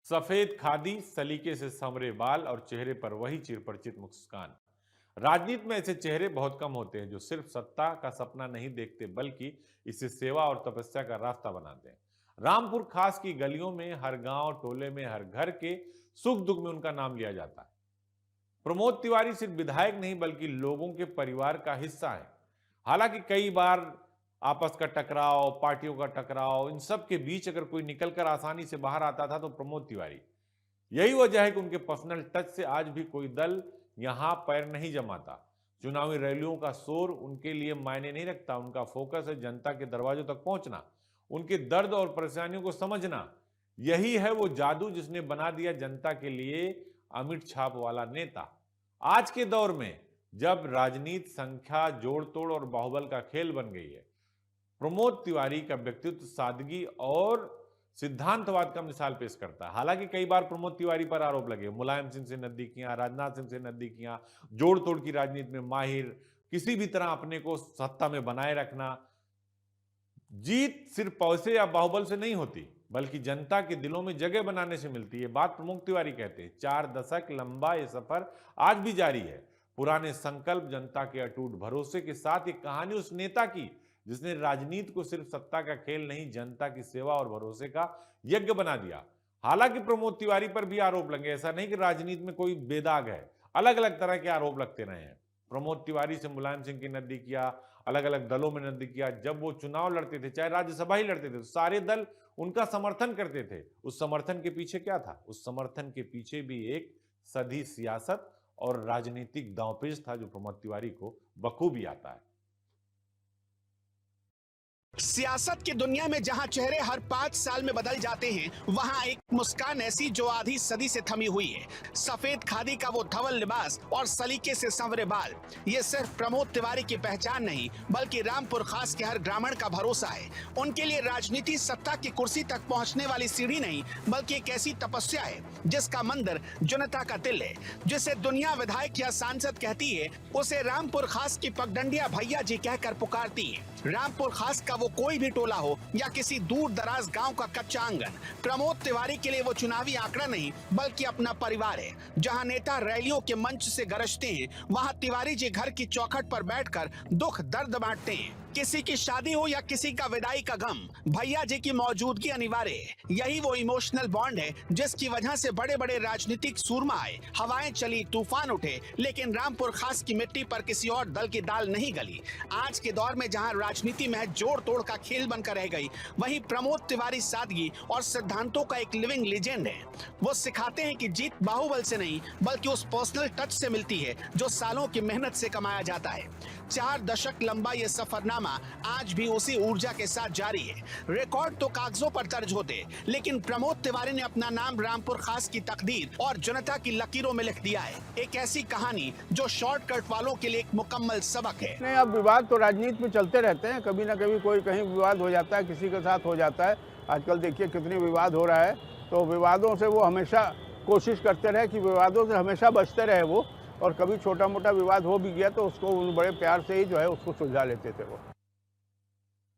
सफेद खादी, सलीके से संवरे बाल और चेहरे पर वही चिरपरिचित मुस्कान। राजनीति में ऐसे चेहरे बहुत कम होते हैं जो सिर्फ सत्ता का सपना नहीं देखते बल्कि इसे सेवा और तपस्या का रास्ता बनाते हैं। रामपुर खास की गलियों में, हर गांव टोले में, हर घर के सुख दुख में उनका नाम लिया जाता है। प्रमोद तिवारी सिर्फ विधायक नहीं बल्कि लोगों के परिवार का हिस्सा है। हालांकि कई बार आपस का टकराव, पार्टियों का टकराव, इन सब के बीच अगर कोई निकलकर आसानी से बाहर आता था तो प्रमोद तिवारी। यही वजह है कि उनके पर्सनल टच से आज भी कोई दल यहां पैर नहीं जमाता। चुनावी रैलियों का शोर उनके लिए मायने नहीं रखता। उनका फोकस है जनता के दरवाजों तक पहुंचना, उनके दर्द और परेशानियों को समझना। यही है वो जादू जिसने बना दिया जनता के लिए अमिट छाप वाला नेता। आज के दौर में जब राजनीति संख्या, जोड़ तोड़ और बाहुबल का खेल बन गई है, प्रमोद तिवारी का व्यक्तित्व सादगी और सिद्धांतवाद का मिसाल पेश करता है। हालांकि कई बार प्रमोद तिवारी पर आरोप लगे, मुलायम सिंह से नजदीकियां, राजनाथ सिंह से नजदीकियां, जोड़ तोड़ की राजनीति में माहिर, किसी भी तरह अपने को सत्ता में बनाए रखना। जीत सिर्फ पैसे या बाहुबल से नहीं होती बल्कि जनता के दिलों में जगह बनाने से मिलती है। बात प्रमोद तिवारी कहते हैं। 4 दशक लंबा ये सफर आज भी जारी है। पुराने संकल्प, जनता के अटूट भरोसे के साथ एक कहानी उस नेता की जिसने राजनीति को सिर्फ सत्ता का खेल नहीं, जनता की सेवा और भरोसे का यज्ञ बना दिया। हालांकि प्रमोद तिवारी पर भी आरोप लगे। ऐसा नहीं कि राजनीति में कोई बेदाग है, अलग अलग तरह के आरोप लगते रहे हैं। प्रमोद तिवारी से मुलायम सिंह की नजदीकियां, अलग अलग दलों में नजदीकियां, जब वो चुनाव लड़ते थे, चाहे राज्यसभा ही लड़ते थे, तो सारे दल उनका समर्थन करते थे। उस समर्थन के पीछे क्या था? उस समर्थन के पीछे भी एक सधी सियासत और राजनीतिक दांवपेच था जो प्रमोद तिवारी को बखूबी आता है। सियासत की दुनिया में जहां चेहरे हर 5 साल में बदल जाते हैं, वहां एक मुस्कान ऐसी जो आधी सदी से थमी हुई है। सफेद खादी का वो धवल लिबास और सलीके से संवरे बाल, ये सिर्फ प्रमोद तिवारी की पहचान नहीं बल्कि रामपुर खास के हर ग्रामीण का भरोसा है। उनके लिए राजनीति सत्ता की कुर्सी तक पहुंचने वाली सीढ़ी नहीं बल्कि एक ऐसी तपस्या है जिसका मंदिर जनता का दिल है। जिसे दुनिया विधायक या सांसद कहती है, उसे रामपुर खास की पगडंडिया भैया जी कहकर पुकारती है। रामपुर खास का वो कोई भी टोला हो या किसी दूर दराज गांव का कच्चा आंगन, प्रमोद तिवारी के लिए वो चुनावी आंकड़ा नहीं बल्कि अपना परिवार है। जहां नेता रैलियों के मंच से गरजते हैं, वहां तिवारी जी घर की चौखट पर बैठकर दुख दर्द बांटते हैं। किसी की शादी हो या किसी का विदाई का गम, भैया जी की मौजूदगी अनिवार्य है। यही वो इमोशनल बॉन्ड है जिसकी वजह से बड़े बड़े राजनीतिक सूरमा आए, हवाएं चली, तूफान उठे, लेकिन रामपुर खास की मिट्टी पर किसी और दल की दाल नहीं गली। आज के दौर में जहां राजनीति में जोड़ तोड़ का खेल बनकर रह गई, वहीं प्रमोद तिवारी सादगी और सिद्धांतों का एक लिविंग लेजेंड है। वो सिखाते हैं कि जीत बाहुबल से नहीं बल्कि उस पर्सनल टच से मिलती है जो सालों की मेहनत से कमाया जाता है। 4 दशक लंबा ये सफरनामा आज भी उसी ऊर्जा के साथ जारी है। रिकॉर्ड तो कागजों पर दर्ज होते, लेकिन प्रमोद तिवारी ने अपना नाम रामपुर खास की तकदीर और जनता की लकीरों में लिख दिया है। एक ऐसी कहानी जो शॉर्टकट वालों के लिए एक मुकम्मल सबक है। नहीं, अब विवाद तो राजनीति में चलते रहते हैं। कभी ना कभी कोई कहीं विवाद हो जाता है, किसी के साथ हो जाता है। आजकल देखिए कितनी विवाद हो रहा है, तो विवादों से वो हमेशा कोशिश करते रहे कि विवादों से हमेशा बचते रहे वो, और कभी छोटा मोटा विवाद हो भी गया तो उसको बड़े प्यार से ही जो है उसको सुलझा लेते थे वो।